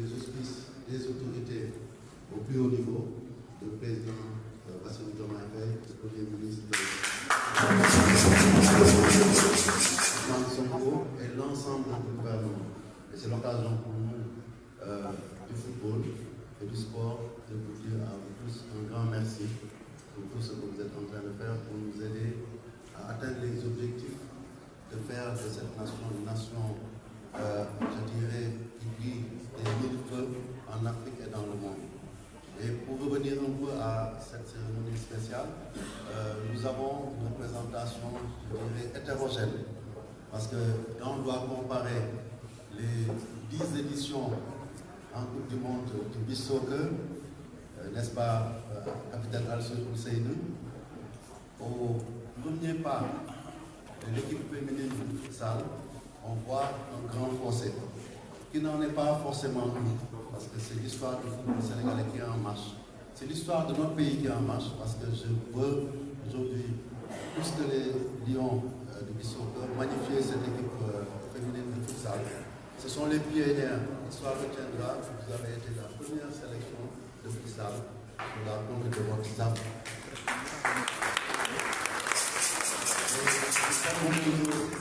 les auspices des autorités au plus haut niveau, le président Bassirou Diomaye Faye, le Premier ministre Ousmane Sonko et l'ensemble du gouvernement. Et c'est l'occasion pour nous du football et du sport de vous dire à vous tous un grand merci pour tout ce que vous êtes en train de faire pour nous aider à atteindre les objectifs de faire de cette nation une nation, je dirais, qui brille des mille feux en Afrique et dans le monde. Et pour revenir un peu à cette cérémonie spéciale, nous avons une présentation, je dirais, hétérogène. Parce que quand on doit comparer les 10 éditions en Coupe du Monde du beach soccer, n'est-ce pas, capitaine Al-Soud Ousseynou, au premier pas de l'équipe féminine de futsal, on voit un grand fossé, qui n'en est pas forcément unique, parce que c'est l'histoire du football sénégalais qui est en marche. C'est l'histoire de notre pays qui est en marche, parce que je veux aujourd'hui, plus que les Lions du beach soccer, magnifier cette équipe féminine de futsal. Ce sont les pionnières. L'histoire retiendra que vous avez été la première sélection de futsal pour la conduite de votre staff.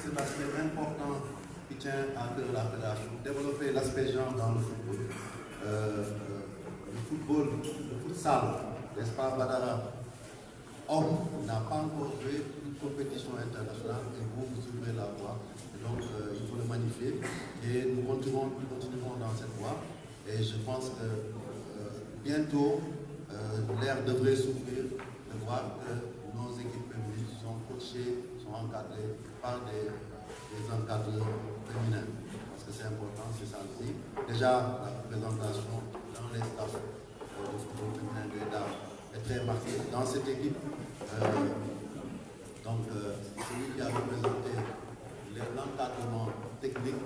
C'est l'aspect important qui tient à cœur la fédération. Développer l'aspect genre dans le football. Le futsal, n'est-ce pas, Badara, homme n'a pas encore joué une compétition internationale et vous ouvrez la voie. Donc, il faut le magnifier et nous continuerons dans cette voie. Et je pense que bientôt, l'ère devrait s'ouvrir de voir que nos équipes féminines sont coachées, sont encadrées par des encadreurs féminins. Parce que c'est important, c'est ça aussi. Déjà, la représentation dans les staffs du football féminin des dames est très marquée. Dans cette équipe, celui qui a représenté l'encadrement technique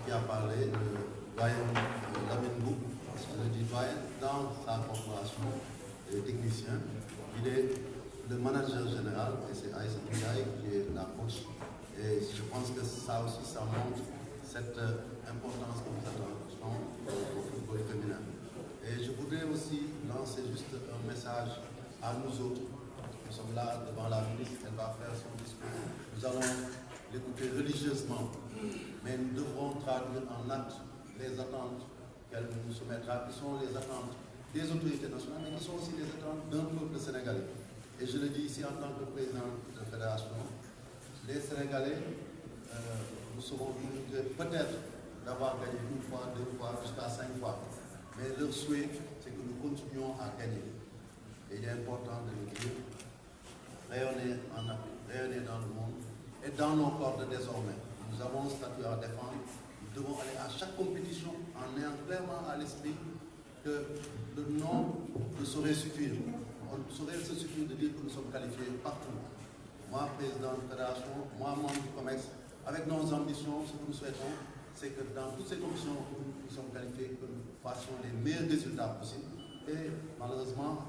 qui a parlé, le doyen Lamine Bou, parce que je dis doyen, dans sa corporation de technicien, il est le manager général, et c'est Aïssa Ndiaye qui est la coach. Et je pense que ça aussi, ça montre cette importance que nous attachons au football féminin. Et je voudrais aussi lancer juste un message à nous autres. Nous sommes là devant la ministre, elle va faire son discours. Nous allons l'écouter religieusement, mais nous devrons traduire en actes les attentes qu'elle nous soumettra, qui sont les attentes des autorités nationales, mais qui sont aussi les attentes d'un peuple sénégalais. Et je le dis ici en tant que président de la fédération, les Sénégalais nous seront peut-être d'avoir gagné une fois, deux fois, jusqu'à 5 fois. Mais leur souhait, c'est que nous continuions à gagner. Et il est important de le dire, rayonner en Afrique, rayonner dans le monde, et dans nos cordes désormais. Nous avons un statut à défendre. Nous devons aller à chaque compétition en ayant clairement à l'esprit que le nom ne saurait suffire. On ne saurait se suffire de dire que nous sommes qualifiés partout. Moi, président de la fédération, moi, membre du COMEX, avec nos ambitions, ce que nous souhaitons, c'est que dans toutes ces conditions où nous sommes qualifiés, que nous fassions les meilleurs résultats possibles. Et malheureusement,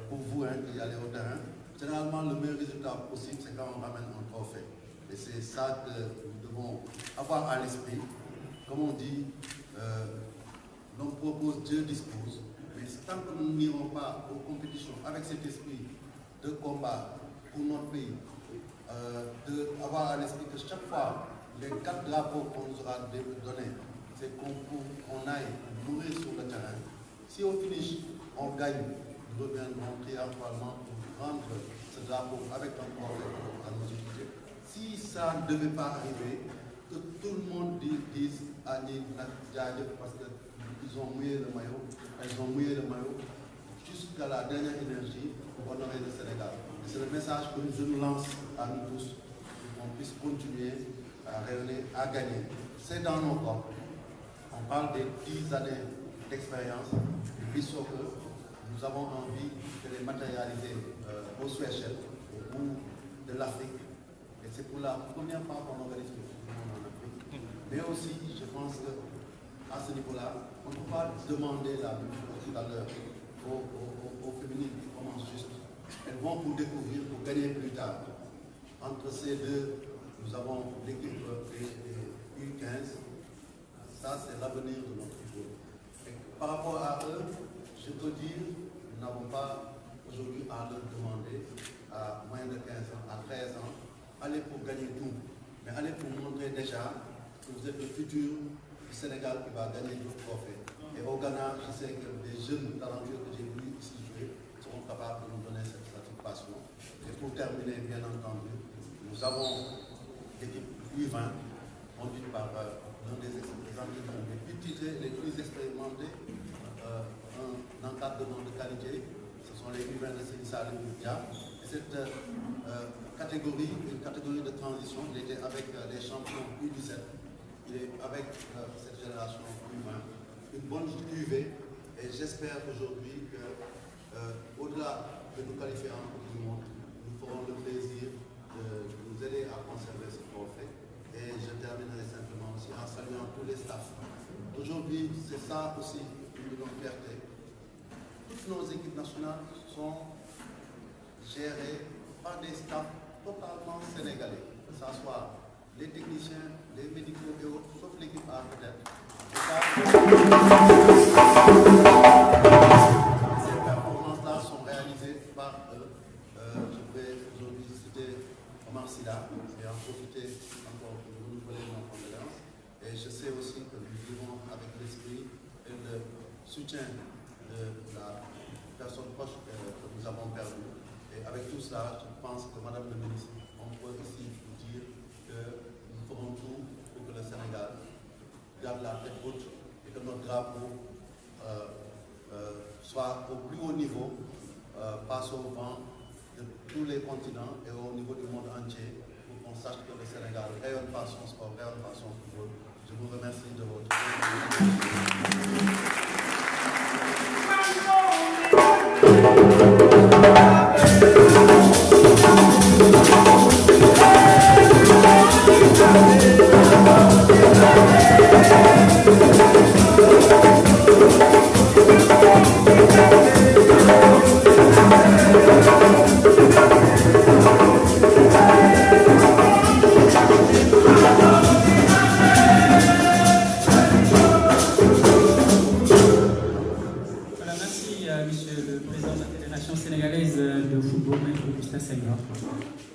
pour vous qui allez au terrain, généralement, le meilleur résultat possible, c'est quand on ramène un trophée. Et c'est ça que nous devons avoir à l'esprit. Comme on dit, l'homme propose, Dieu dispose. Mais tant que nous n'irons pas aux compétitions avec cet esprit de combat pour notre pays, d'avoir à l'esprit que chaque fois, les 4 drapeaux qu'on nous aura donnés, c'est qu'on aille mourir sur le terrain. Si au finish, on gagne, nous reviendrons triomphalement pour rendre ce drapeau avec un problème à nos unités. Si ça ne devait pas arriver, que tout le monde dise à Nadjadje, parce qu'ils ont mouillé le maillot, elles ont mouillé le maillot jusqu'à la dernière énergie pour honorer le Sénégal. C'est le message que je nous lance à nous tous, pour qu'on puisse continuer à rayonner, à gagner. C'est dans nos corps. On parle des 10 années d'expérience, du beach soccer. Nous avons envie de les matérialiser au Seychelles, au bout de l'Afrique. Et c'est pour la première fois qu'on organise le football en Afrique. Mais aussi, je pense qu'à ce niveau-là, on ne peut pas demander la même chose tout à l'heure aux féminines qui commencent juste. Elles vont pour découvrir, pour gagner plus tard. Entre ces deux, nous avons l'équipe U15. Ça, c'est l'avenir de notre football. par rapport à eux, je peux dire, nous n'avons pas aujourd'hui à leur demander à moins de 15 ans, à 13 ans, allez pour gagner tout, mais allez pour montrer déjà que vous êtes le futur du Sénégal qui va gagner d'autres trophées. Et au Ghana, je sais que les jeunes talentueux que j'ai vu ici jouer seront capables de nous donner cette satisfaction. Et pour terminer, bien entendu, nous avons l'équipe U20, conduite par l'un des entraîneurs les plus titrés, les plus expérimentés, un encadrement de qualité. Ce sont les U20 de Sénissa et Moudia. Cette catégorie, une catégorie de transition, il était avec les champions U17, il est avec cette génération U20. Une bonne cuvée, et j'espère aujourd'hui que, au-delà de nous qualifier en Coupe du Monde, nous ferons le plaisir de nous aider à conserver ce trophée. Et je terminerai simplement aussi en saluant tous les staffs. Aujourd'hui, c'est ça aussi une de nos fiertés. Toutes nos équipes nationales sont gérées par des staffs totalement sénégalais, que ce soit les techniciens, les médicaux et autres, sauf l'équipe A peut-être. Ces performances-là sont réalisées par eux. Je vais aujourd'hui citer Omar Silla et en profiter encore pour renouveler nos condoléances. Et je sais aussi que nous vivons avec l'esprit et le soutien de la personne proche que nous avons perdue. Et avec tout cela, je pense que Madame le ministre, on peut ici vous dire que nous ferons tout pour que le Sénégal garde la tête haute et que notre drapeau soit au plus haut niveau, passe au vent de tous les continents et au niveau du monde entier pour qu'on sache que le Sénégal rayonne par son sport, rayonne par son football. Je vous remercie de votre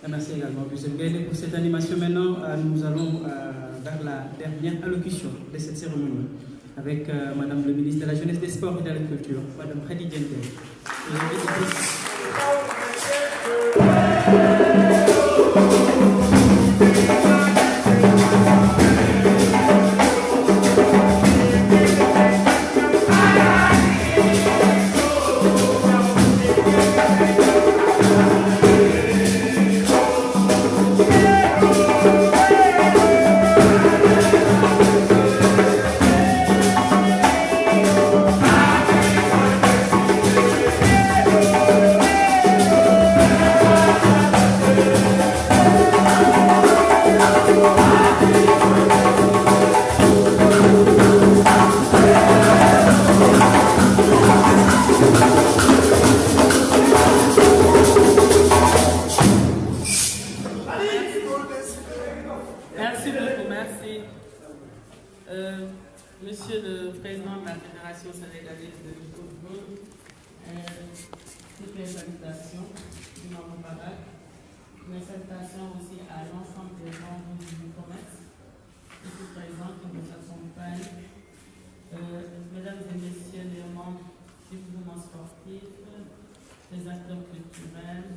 Merci également, M. Guédé, pour cette animation. Maintenant, nous allons vers la dernière allocution de cette cérémonie avec Madame le ministre de la Jeunesse, des Sports et de la Culture, Madame Khady Diène. Monsieur le Président de la Fédération sénégalaise de football, toutes mes salutations du membre Barak, mes salutations aussi à l'ensemble des membres du commerce ici présents qui nous accompagnent, mesdames et messieurs les membres du mouvement sportif, les acteurs culturels,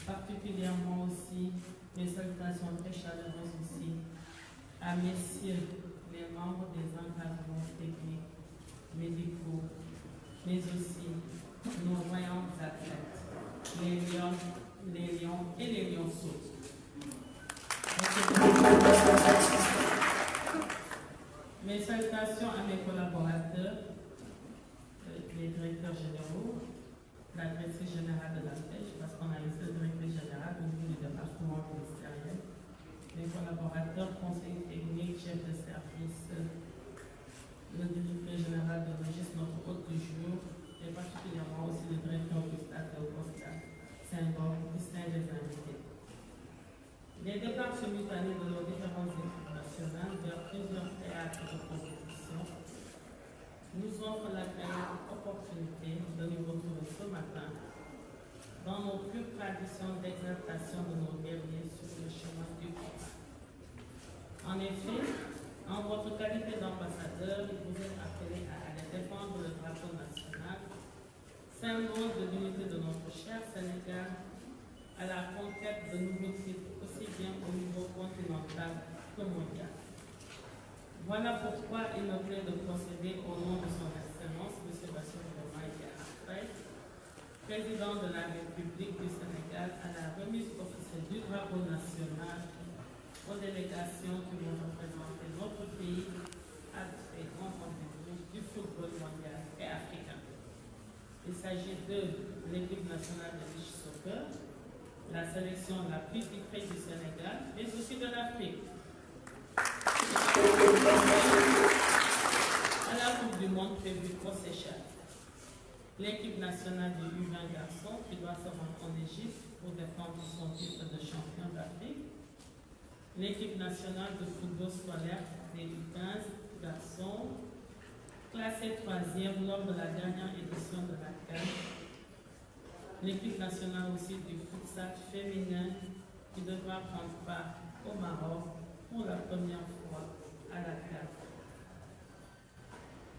particulièrement aussi mes salutations très chaleureuses aussi à messieurs les membres des encadrements techniques, médicaux, mais aussi nos voyants athlètes, les lions et les lionceaux. Mes salutations à mes collaborateurs, les directeurs généraux, la directrice générale de la pêche, parce qu'on a une seule directrice générale au niveau du département ministériel, mes collaborateurs, conseillers techniques, chefs de service, le directeur général de registre, notre hôte du jour, et particulièrement aussi le directeur du stade de Costa, symbole distinct des invités. Les départs simultanés de nos différentes équipes nationales vers plusieurs théâtres de compétition nous ont l'opportunité de nous retrouver ce matin dans nos pures traditions d'exaltation de nos guerriers sur le chemin du combat. En effet, en votre qualité d'ambassadeur, vous êtes appelé à aller défendre le drapeau national, symbole de l'unité de notre cher Sénégal, à la conquête de nouveaux titres aussi bien au niveau continental que mondial. Voilà pourquoi il me plaît de procéder au nom de son Excellence, M. Bassirou Diomaye Diakhar Faye, président de la République du Sénégal, à la remise officielle du drapeau national aux délégations qui vont représenter notre pays à ces grands rendez-vous du football mondial et africain. Il s'agit de l'équipe nationale de beach soccer, la sélection la plus titrée du Sénégal, mais aussi de l'Afrique. À la Coupe du Monde prévue au Seychelles, l'équipe nationale de U20 garçons qui doit se rendre en Égypte pour défendre son titre de champion d'Afrique, l'équipe nationale de football scolaire des U15 garçons, classée 3e lors de la dernière édition de la CAN, l'équipe nationale aussi du futsal féminin qui devra prendre part au Maroc pour la première fois à la CAN.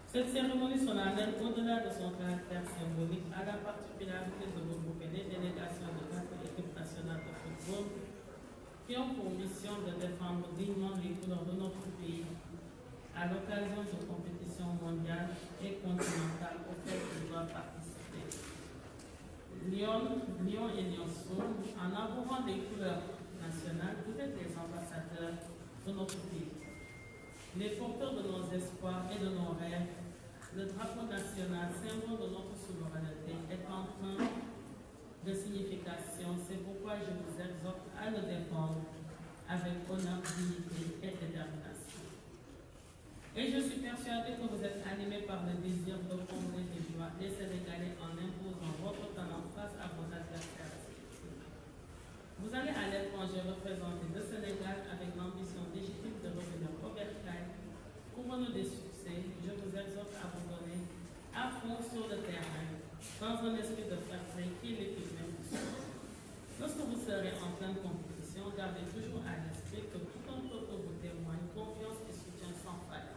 Cette cérémonie solennelle, au-delà de son caractère symbolique, a la particularité de regrouper les délégations de 4 équipes nationales de football qui ont pour mission de défendre dignement les couleurs de notre pays à l'occasion de compétitions mondiales et continentales auxquelles ils doivent participer. Lyon et Lyonceau, en arborant des couleurs nationales, vous êtes des ambassadeurs de notre pays. Les porteurs de nos espoirs et de nos rêves, le drapeau national, symbole de notre souveraineté, est empreint de signification. C'est pourquoi je vous exhorte à le défendre avec honneur, dignité et détermination. Et je suis persuadée que vous êtes animés par le désir de combler les joies des Sénégalais en imposant votre talent face à vos adversaires respectifs. Vous allez à l'étranger représenter le Sénégal avec l'ambition légitime de revenir au bercail. Couronne des succès, je vous exhorte à vous donner à fond sur le terrain, dans un esprit de faire play qui est l'équipe même du sport. Lorsque vous serez en pleine compétition, gardez toujours à l'esprit que tout un peuple vous témoigne confiance et soutien sans faille.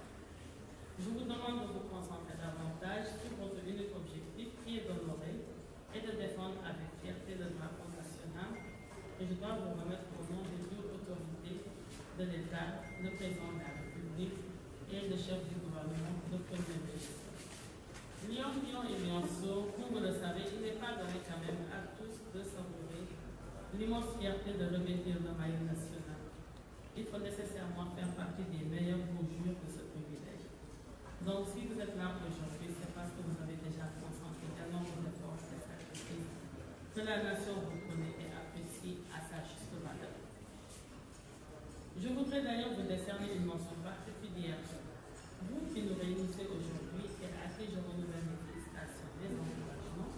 Je vous demande de vous concentrer davantage sur votre unique objectif qui est d'honorer et de défendre avec fierté le drapeau national que je dois vous remettre au nom des deux autorités de l'État, le président de la République et le chef du gouvernement, le Premier ministre. Lyon et Lyonceau, comme vous le savez, il n'est pas donné quand même à tous de savourer l'immense fierté de revêtir le maillot national. Il faut nécessairement faire partie des meilleurs conjures de ce privilège. Donc si vous êtes là aujourd'hui, c'est parce que vous avez déjà concentré d'énormes efforts et sacrifices que la nation reconnaît et apprécie à sa juste valeur. Je voudrais d'ailleurs vous décerner une mention particulière. Vous qui nous réunissez aujourd'hui et à qui je renouvelle mes félicitations, mes encouragements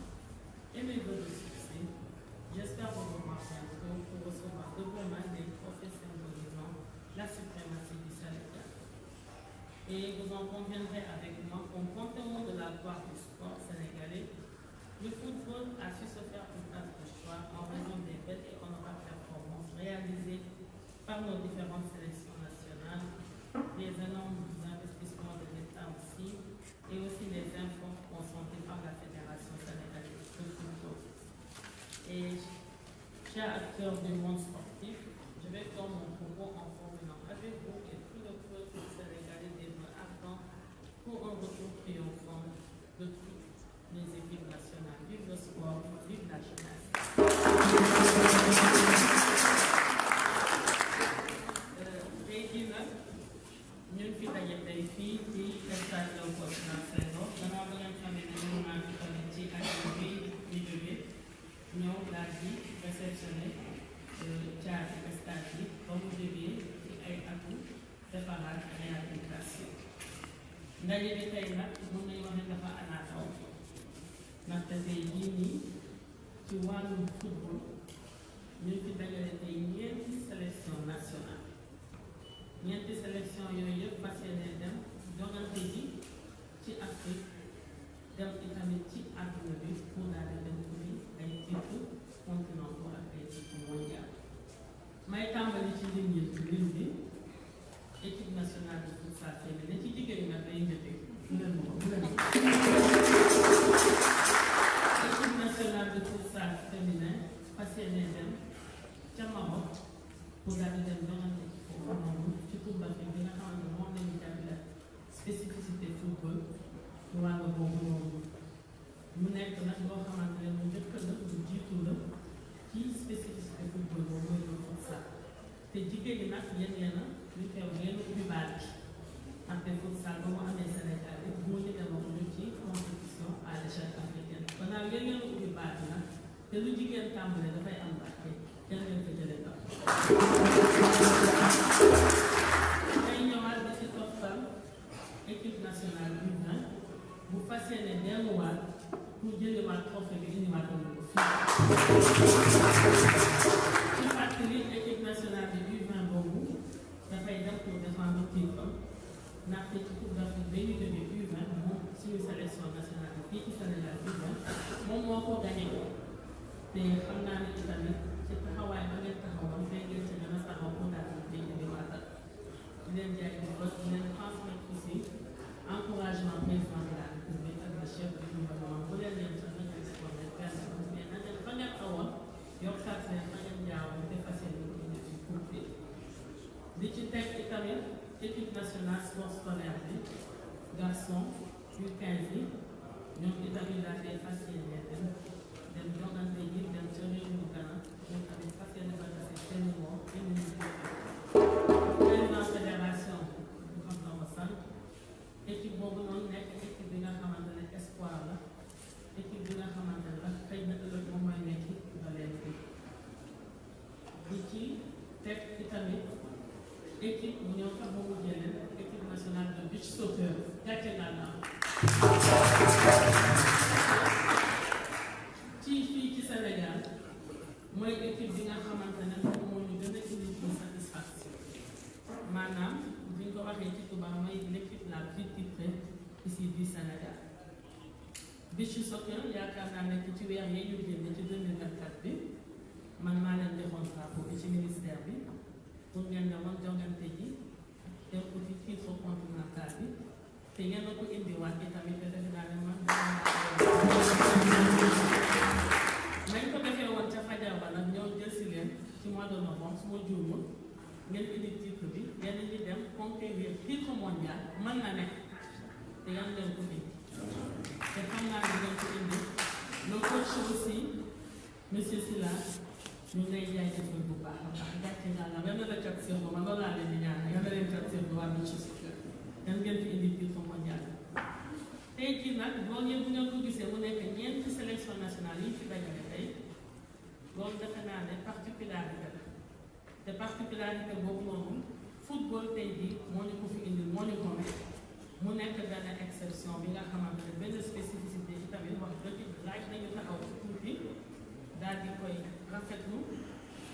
et mes vœux de succès, j'espère vous revoir bientôt pour recevoir de vos mains des trophées symbolisant la suprématie du Sénégal. Et vous en conviendrez avec moi qu'au panthéon de la gloire du sport sénégalais, le football a su se faire une place de choix en raison des belles et honorables performances réalisées par nos différentes sélections nationales, les énormes investissements de l'État aussi, et aussi les efforts consentis par la Fédération sénégalaise de football. Et chers acteurs du monde sportif, je vais faire mon propos en convenant avec vous et tout le peuple sénégalais des vœux ardents pour un retour triomphant de toutes les équipes nationales. Vive le sport, vive la jeunesse. ñun fi daje tey fii ci stade Léopold Sédar Senghor gannaaw ba ngeen xamee ne ñëw naa fi tamit ci at bi ñu jógee ñëw daal di réceptionné caabi stade bi ba mu jógee ci ay atu defaraat réhabilitation. ndaje bi tey nag mën nañu wax ne dafa anaataw ndaxte tey jii nii ci wàllum football ñu fi dajale tey ñeenti sélection nationale. ñeenti sélection yooyu yëpp fas yéene dem jongante ji ci Afrique dem itamit ci gannaaw ngeen leen ubbi baat na te lu jigéen tàmbale dafay am baat kenn leen ko jëlee ba tey ñëwaat di ci toftal équipe nationale U20 bu fas yéene delluwaat pour jëliwaat trophée bi indiwaat ko fii ci fàttali équipe nationale bi U20 boobu dafay dem pour défendre titre ndaxte ci Coupe d'Afrique ba ñu jógee U20 moom suñu sélection nationale bi fii ci Sénégal U20 moom moo ko gagné te xam naa ne itamit ci taxawaay ba ngeen taxawoon fay ngeen ci gën a taxaw pour daal di indiwaatal di leen jaay di ko di leen transmettre aussi encouragement président de la République ak le chef du gouvernement bu leen leen sax nañu sport rek benn mais na ngeen fa ngeen awoon yokkaat leen fa ngeen jaawoon te fas yéene ko indi ci coupe bi di ci teg itamit équipe nationale sport scolaire bi garçon U15 yi ñoom itamit daal di fas yéene dem jongante yi dem ca réew mu Ghana ñoom tamit fas yéene ba tase seen woo indi ñu président fédération bu xam na ko sant équipe boobu noonu nekk équipe bi nga xamante ne espoir la équipe bi nga xamante ne la xëy na ëllëg moom mooy nekk ba leen fi di ci teg itamit équipe bu ñëw tax ba mu jëlee équipe nationale de beach soccer gàcce naa la ci fii ci Sénégal mooy équipe bi nga xamante ne moom moo ñu gën a indi ci satisfaction maanaam bi ñu ko waxee ci tubaab mooy l'équipe la plus titrée ici du Sénégal beach soccer yaakaar naa ne ci weer yee ñu génne ci 2024 bi man maa leen defoon drapeau bi ci ministère bi pour ngeen demoon jongante ji dem ko ci titre continental bi te ngeen ko indiwaat yi tamit te defe naa ne man nañ ko defee woon ca fajar ba nag ñëw jël si leen ci mois de novembre su ma juumul ngeen indi titre bi ngeen ñi dem conquérir titre mondial mën na nekk te yan leen ko indi te xam naa ne ngeen ko indi le coach aussi monsieur Sylla ñu ngi lay jaajëfal bu baax a baax gàcce naa la yal na la cat seen ba man loolu laa leen di ñaan yal na leen cat seen ba waa beach soccer yan ngeen fi indi titre mondial tey jii nag loolu yëpp bu ngeen ko gisee mu nekk ñeenti sélection nationale yi fi dajale tey loolu defe naa ne particularité la te particularité boobu noonu football tey jii moo ñu ko fi indil moo ñu ko may mu nekk benn exception bi nga xamante ne benn spécificité yi tamit wax dëgg laaj nañu taxaw ci tuuti daal di koy rafetlu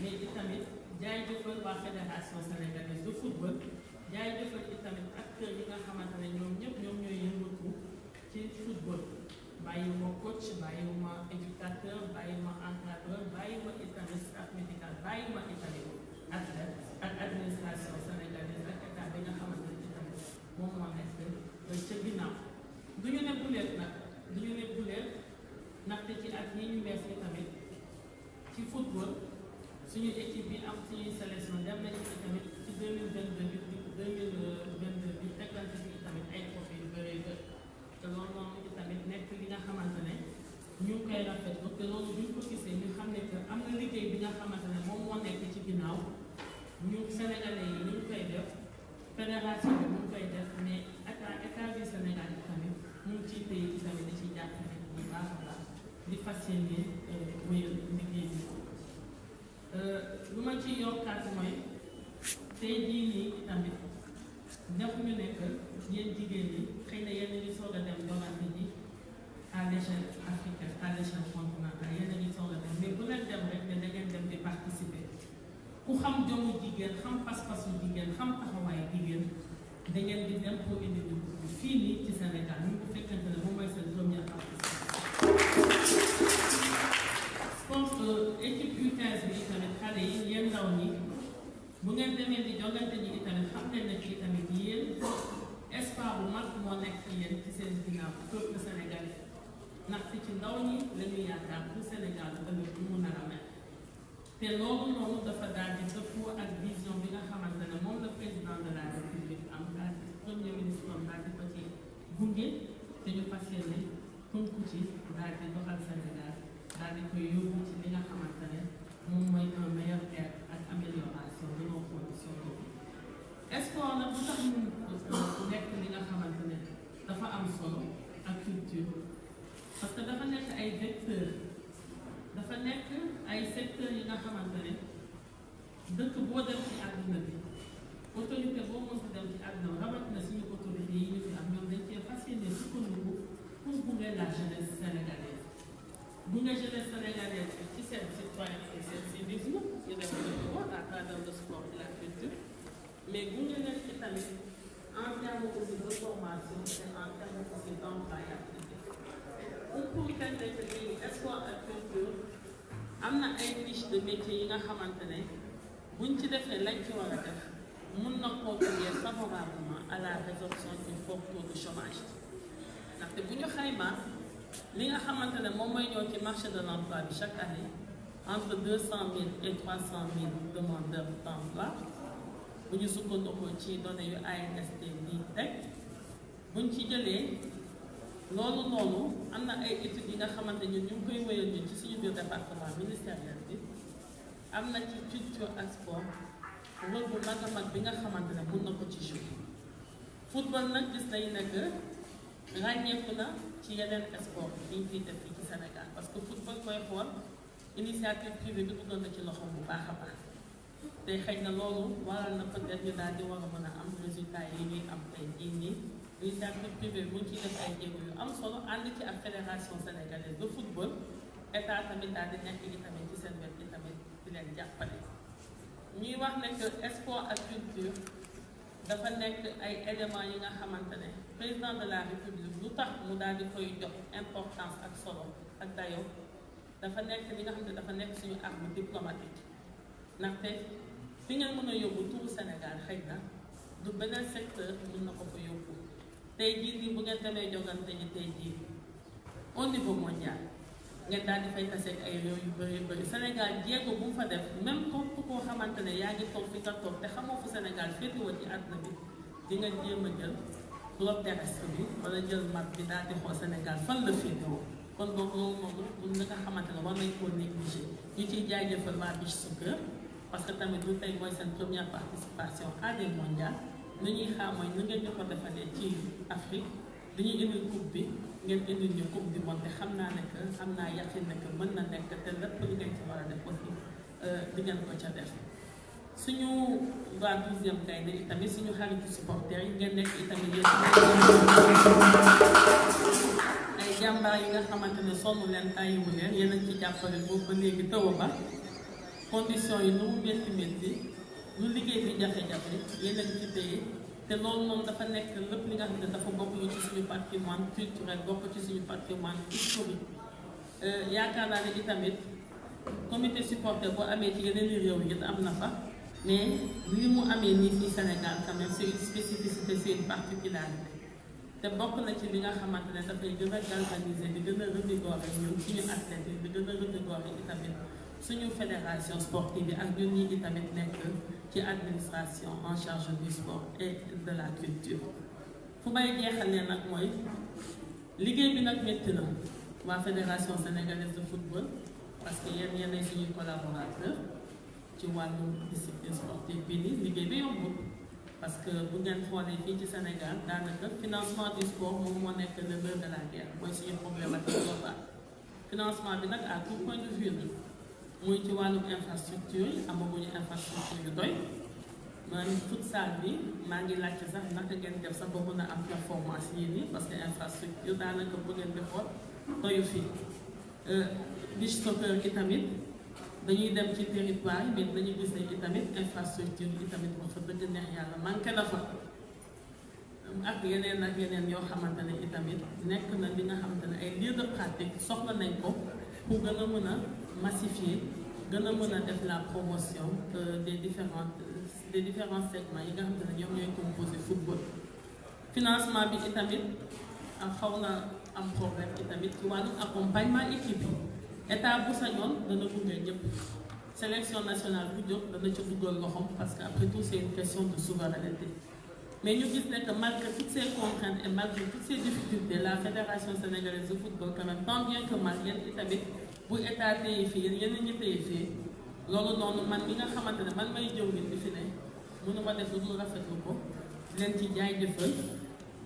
mais itamit jaay jëfal waa fédération sénégalaise de football jaay jëfal itamit acteurs yi nga xamante ne ñoom ñëpp ñoom ñooy yëngatu ci football bàyyiwuma coach bàyyiwuma éducateur bàyyiwuma encadreur bàyyiwuma itamit staff médical bàyyiwuma itamit athlète ak administration sénégalaise ak état bi nga xamante ne itamit moom moo nekk ca ginnaaw du ñu ne buleet nag du ñu ne buleet ndaxte ci at yi ñu mees yi tamit ci football suñu équipe bi am suñuy sélection dem nañu ci tamit ci 2022 bi teglante bi tamit ay trophée yu bëree bëri te loolu noonu itamit nekk li nga xamante ne ñu ngi koy rafetlu te loolu buñ ko gisee ñu xam ne que am na liggéey bi nga xamante ne moom moo nekk ci ginnaaw ñu sénégalais yi ñu ngi koy def fédération bi mu ngi koy def mais état du Sénégal yi tamit ñu ngi ciy téye ci tamit di ci jàppale bu baax a baax di fas yéene wéyal liggéey bi lu ma ci yokkaat mooy tey jii nii tamit def ñu nekk yéen jigéen ñi xëy na yéen a ngi soog a dem jongante ji à l'échelle africaine à l'échelle continentale yéen a ngi soog a dem mais bu leen dem rek ne da ngeen dem di participer ku xam jommu jigéen xam pas-pasu jigéen xam taxawaayu jigéen da ngeen di dem pour indi ñu fii nii ci Sénégal ñu ko fekkante ne moom mooy seen première participation. équipe U15 bi tamit xale yi yéen ndaw ñi bu ngeen demee di jongante ñi itamit xam leen ne ci tamit yéen espoir bu mag moo nekk ci yéen ci seen ginnaaw peuple sénégalais ndaxte ci ndaw ñi la ñuy yaakaar pour Sénégal ëllëg bu mu nar a mel te loolu noonu dafa daal di dëppoo ak vision bi nga xamante ne moom la président de la République am daal di premier ministre am daal di ko ci gunge te ñu fas yéene tënku ci daal di doxal Sénégal daal di koy yóbbu ci li nga xamante ne moom mooy un meilleur air ak amélioration de nos conditions de vie. Sport nag bu tax mu nekk li nga xamante ne dafa am solo ak culture parce que dafa nekk ay vecteurs dafa nekk ay secteurs yi nga xamante ne dëkk boo dem ci àdduna bi autorité boo mos a dem ci àdduna rawatina suñu autorité yi ñu fi am ñoom dañ cee fas yéene sukkandiku pour gunge la jeunesse sénégalaise gunge jeunesse sénégalaise ci seen citoyenneté seen civisme ñu développé ko à travers le sport et la culture mais gunge leen ci tamit en termes aussi de formation et en termes aussi d'employabilité pour permettre ni sport ak culture am na ay fiches de métier yi nga xamante ne buñ ci defee lañ ci war a def mun na contribuer favorablement à la résorption du fort taux de chômage ndaxte bu ñu xayma li nga xamante ne moom mooy ñëw ci marché de l'emploi bi chaque année entre 200 000 et 300 000 demandeurs d'emploi bu ñu sukkandikoo ci données yu ANSD di teg buñ ci jëlee loolu noonu am na ay études yi nga xamante ñun ñu ngi koy wéyal ñun ci suñu biir département ministériel bi am na ci culture ak sport rôle bu mag a mag bi nga xamante ne mun na ko ci jouer football nag gis nañu ne que ràññeeku na ci yeneen sport yi ñu fiy def fii ci Sénégal parce que football koy xool initiative privée bi duggoon na ci loxo bu baax a baax te xëy na loolu waral na peut-être ñu daal di war a mën a am résultat yi ñuy am tey jii nii initiative privée mu ngi ciy def ay jéego yu am solo ànd ci ak fédération sénégalaise de football état tamit daal di nekk yi tamit ci seen wet yi tamit di leen jàppale ñuy wax ne que sport ak culture dafa nekk ay éléments yi nga xamante ne président de la république lu tax mu daal di koy jox importance ak solo ak dayo dafa nekk li nga xam ne dafa nekk suñu arme diplomatique ndaxte fi ngeen mën a yóbbu turu Sénégal xëy na du beneen secteur mën na ko fa yóbbu tey jii nii bu ngeen demee jogante ñi tey jii au niveau mondial ngeen daal di fay taseeg ay réew yu bëri Sénégal jéego bu mu fa def même koo xamante ne yaa ngi toog fi nga toog te xamoo fu Sénégal féetewoo ci àdduna bi di nga jéem a jël globe terrestre bi wala jël map bi daal di xool Sénégal fan la féetewoo kon boog loolu moom mun na nga xamante ne war nañ koo négligé ñu ciy jaajëfal waa Beach Soccer parce que tamit lu tey mooy seen première participation à des mondiales nu ñuy xaar mooy nu ngeen ñu ko defalee ci Afrique dañuy indil coupe bi ngeen indil ñu coupe du monde te xam naa ne que am naa yaqin ne que mën na nekk te lépp lu ngeen ci war a def aussi di ngeen ko ca def suñu waa 12e gaynde itamit suñu xaritu supporters yi ngeen nekk itamit yéen ay jàmbaar yi nga xamante ne sonn leen tàyyiwu leen yéen a ci jàppale boobu ba léegi taw ba condition yi nu mu métti lu liggéey bi jafe-jafe yéen a ci téye te loolu moom dafa nekk lépp li nga xam ne dafa bokk ñu ci suñu patrimoine culturel bokk ci suñu patrimoine historique yaakaar naa ne itamit comité supporter boo amee ci yeneen i réew yi am na fa mais li mu amee nii fii Sénégal quand même c'est une spécificité c'est une particularité te bokk na ci li nga xamante ne dafay gën a galvaniser di gën a revigorer ñun suñu athlètes yi di gën a revigorer itamit suñu fédération sportive yi ak ñun ñi itamit nekk ci administration en charge du sport et de la culture fu may jeexalee nag mooy liggéey bi nag métti na waa fédération sénégalaise de football parce que yéenay suñuy collaborateur ci wàllu discipline sportive bi ni liggéey bi yombul parce que bu ngeen xoolee fii ci Sénégal daanaka financement du sport moom moo nekk le nerf de la guerre mooy suñu problématique globale financement bi nag à tout point de vue la muy ci wàllum infrastructure yi amaguñu infrastructure yu doy man futsal bi maa ngi laajte sax naka ngeen def sax ba mën a am performance yii nii parce que infrastructure daanaka bu ngeen di xool doyu fii beach soccer ki tamit dañuy dem ci territoire yi mais dañuy gis ne itamit infrastructure yi tamit wax fa dëgg neex yàlla manqué na fa ak yeneen yoo xamante ne itamit nekk na li nga xamante ne ay lieux de pratique soxla nañ ko pour gën a mën a massifier gën a mën a def la promotion des différents segments yi nga xamante ne ñoom ñooy composé football financement bi itamit xaw na am problème itamit ci wàllu accompagnement équipe yi état bu sañoon dana gunge ñëpp sélection nationale bu jóg dana ca dugal loxoom parce que après tout c'est une question de souveraineté mais ñu gis ne que malgré toutes ces contraintes et malgré toutes ces difficultés la fédération sénégalaise de football quand même tant bien que mal yéen itamit bu état téye fii yéen ñi téye fii loolu noonu man mi nga xamante ne man may jëw nit di fi ne mënuma def lu dul rafetlu ko leen ci jaay jëfal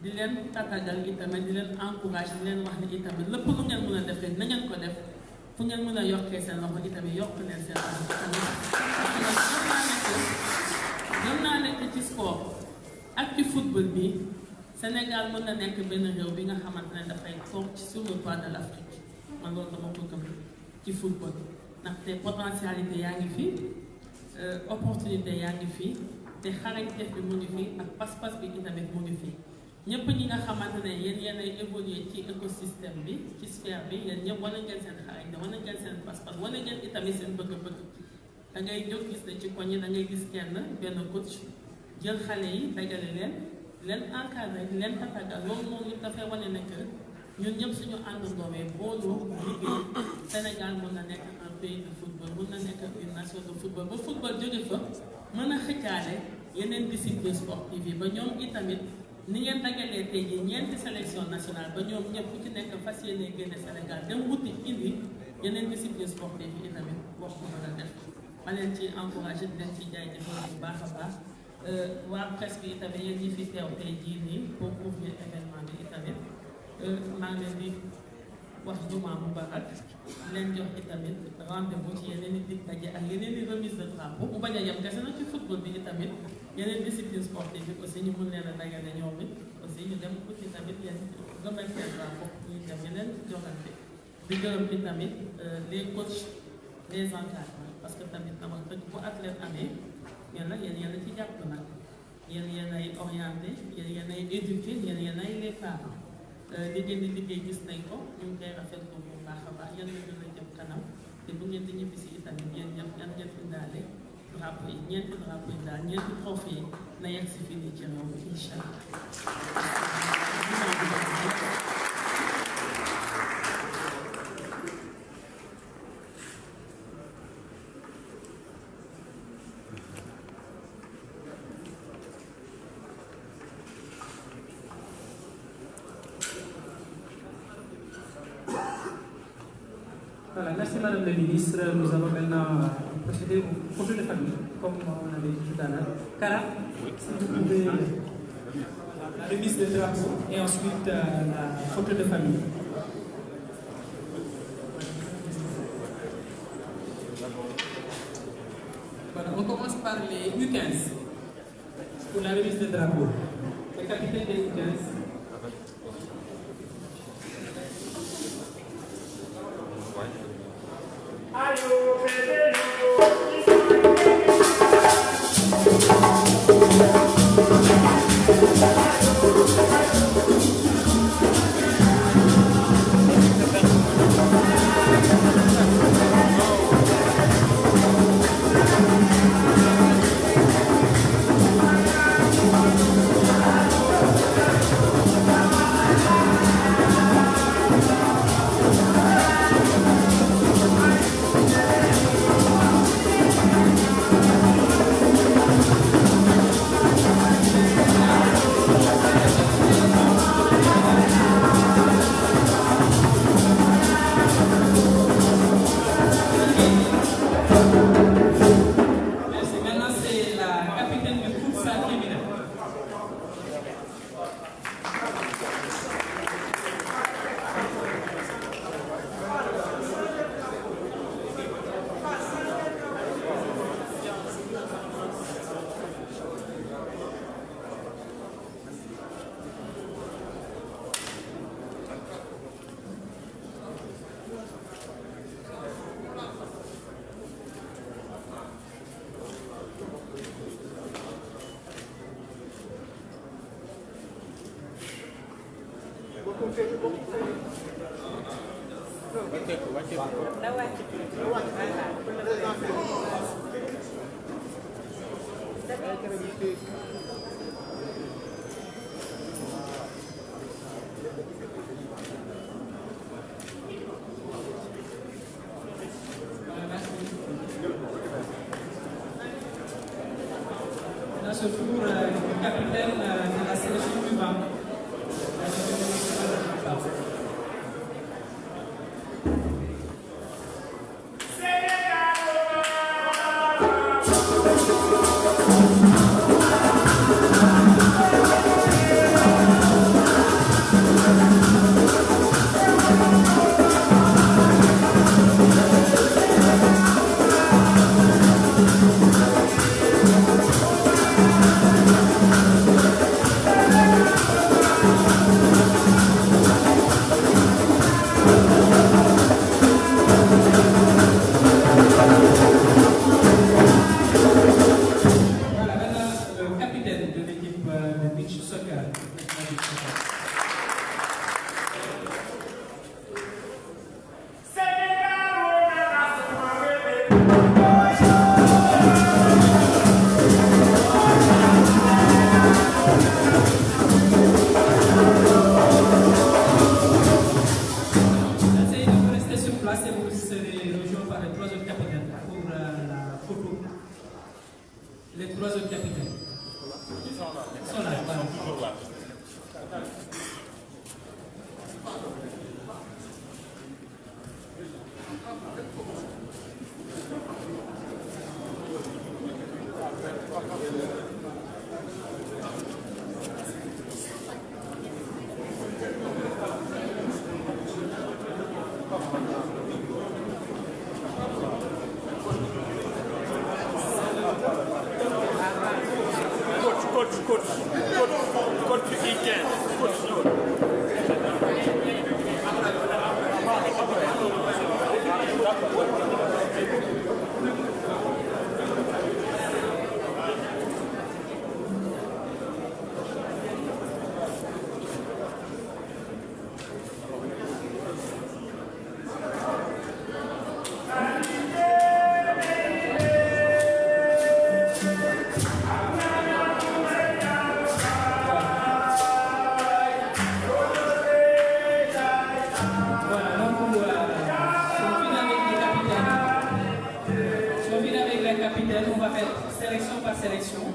di leen tatagal itamit di leen encouragé di leen wax ni itamit lépp lu ngeen mën a def rek na ngeen ko def fu ngeen mën a yokkee seen loxo itamit yokk leen seen loxo itamit gëm naa nekk ci sport ak ci football bi Sénégal mën na nekk benn réew bi nga xamante ne dafay toog sur le toit de l'Afrique man loolu dama ko gëm ci football ndaxte potentialité yaa ngi fi opportunité yaa ngi fi te xarañteef bi mu ngi fi ak pas-pas bi itamit mu ngi fi ñëpp ñi nga xamante ne yéen ay évoluer ci écosystème bi ci sphère bi yéen ñëpp wane ngeen seen xarañte wane ngeen seen pas-pas wane ngeen itamit seen bëgg-bëgg da ngay jóg gis ne ci koñ yi da ngay gis kenn benn coach jël xale yi dajale leen encadré leen tatagal loolu moom it dafay wane ne que ñun ñëpp suñu àndandoowee booloo liggéey Sénégal mën na nekk un pays de football mën na nekk une nation de football ba football jóge fa mën a xëccaale yeneen discipline sportive yi ba ñoom itamit ni ngeen dagalee tey jii ñeenti sélection nationale ba ñoom ñëpp ku ci nekk fas yéene génne Sénégal dem wuti indi yeneen discipline sportive yi itamit wax ko mën a def ma leen ci encouragé di leen ci jaajëfal bu baax a baax waa presse bi itamit yéen ñi fi teew tey jii nii pour couvrir événement bi itamit maa ngi leen di wax jumaa mubarak leen jox itamit rendez-vous ci yeneen i dig daje ak yeneen i remise de drapeau bu bañ a yem kese na ci football bi itamit yeneen discipline sportive bi aussi ñu mun leen a dagale ñoom it aussi ñu dem uti tamit yéen remercier drapeau ñu dem yeneen joxante di gërëm itamit les coachs les encadrants parce que tamit dama dëkk bu athlète amee yéen nag yéen a ci jàpp nag yéen ay orienté yéen ay éduqué yéen ay les parents liggéey di liggéey gis nañ ko ñu ngi koy rafetlu bu baax a baax yéen a gën a jëm kanam te bu ngeen di ñibbi si itamit yéen ñëpp yan ngeen indaale drapeau yi ñeenti drapeau yi daal ñeenti trophée yi na yegg si fii nii ci réew mi incha allah. Voilà, merci Madame la Ministre. Nous allons maintenant procéder au photo de famille, comme on avait dit tout à l'heure. Cara, si vous pouvez la remise de drapeau et ensuite la photo de famille. Voilà, on commence par les U15 pour la remise de drapeau. Le capitaine des U15. Dans ce tour, le capitaine de la sélection du banc. Sénégal passer, vous serez rejoint par les 3 autres capitaines pour la photo. Les 3 autres capitaines. Ils sont là. Voilà.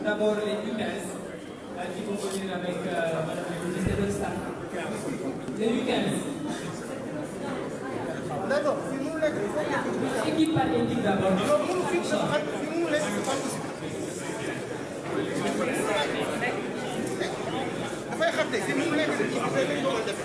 D'abord les U15 qui vont venir avec Madame le ministre de l'État. Les U15. D'accord. Équipe par équipe d'abord. dafay xam ne si mu nekk si kii bi day doon def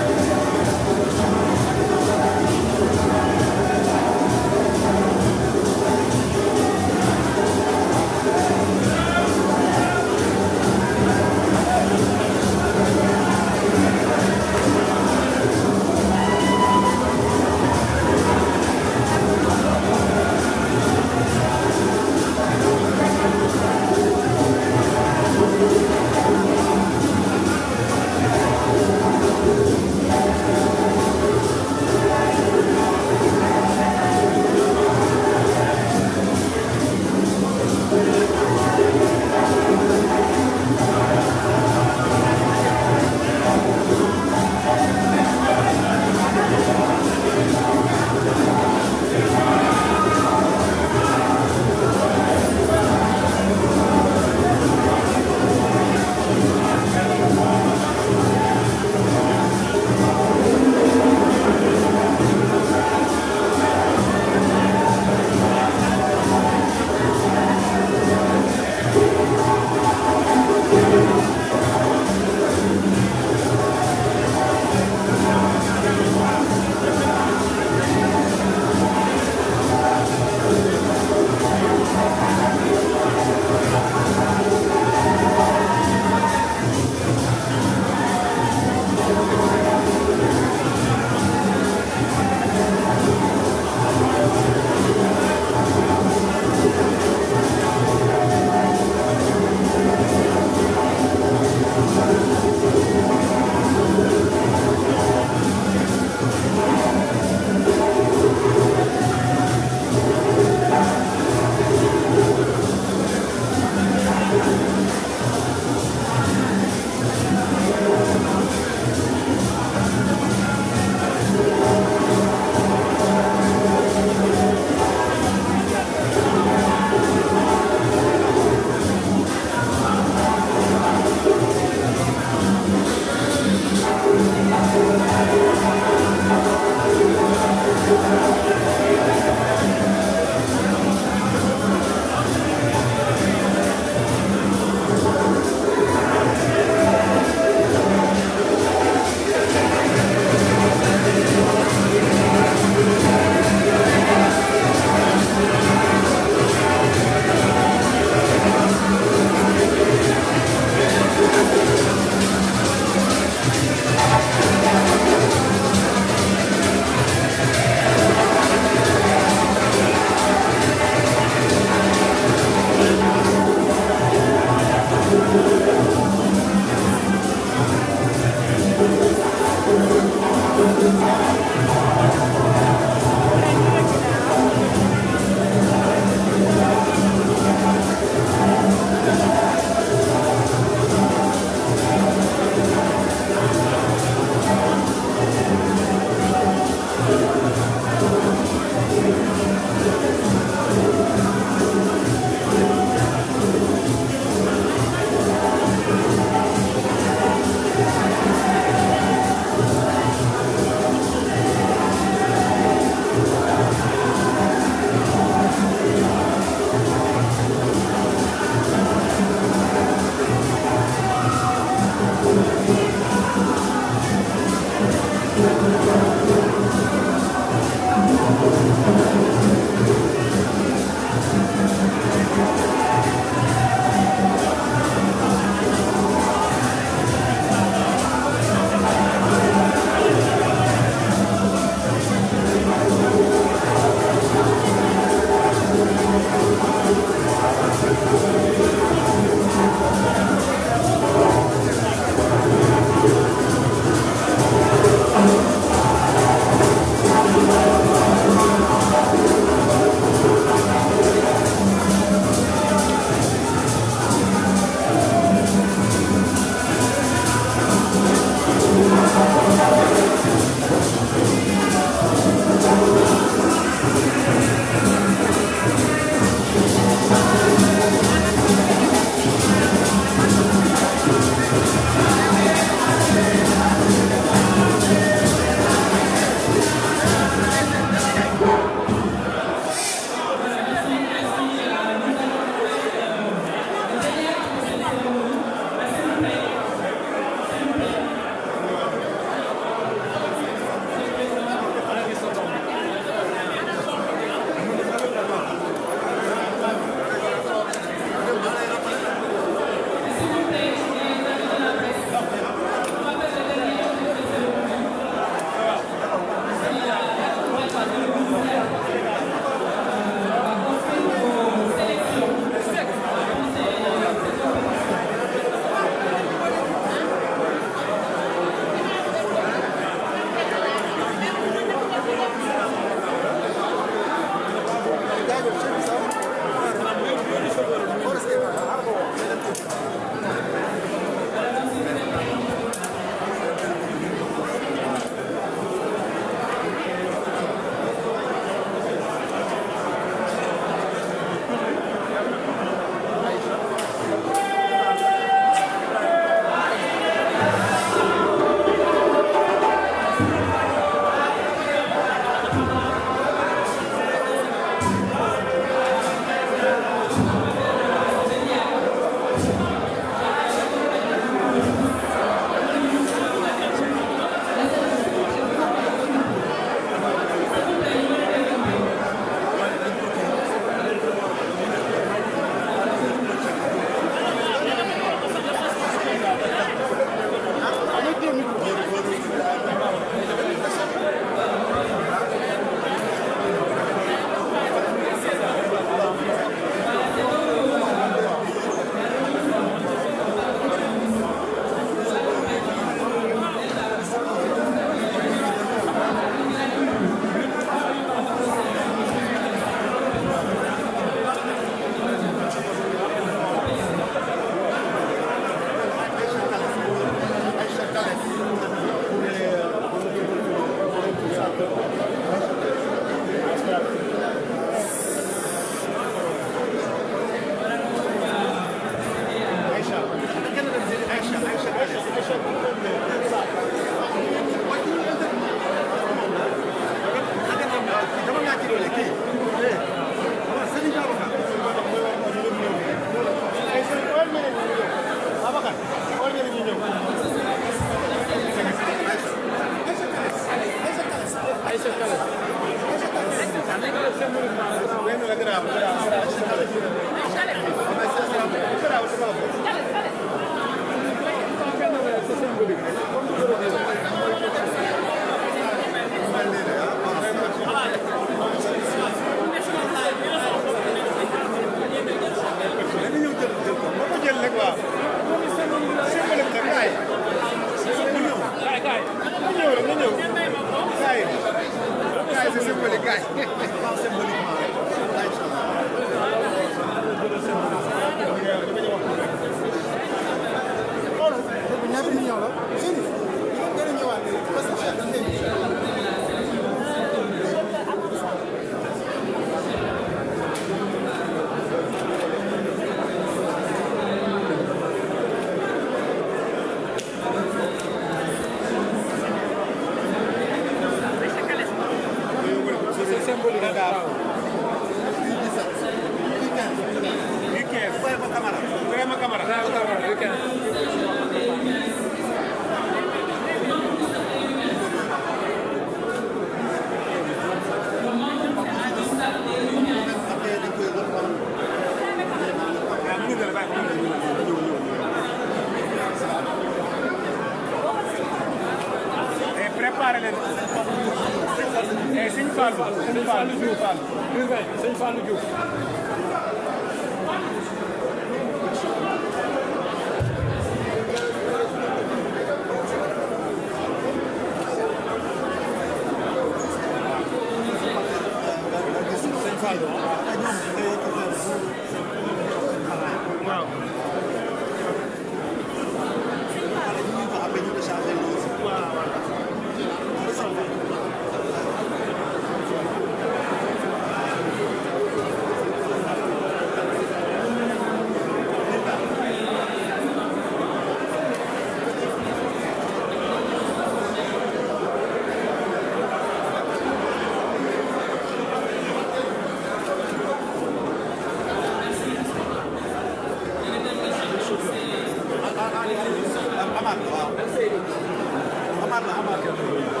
Amar,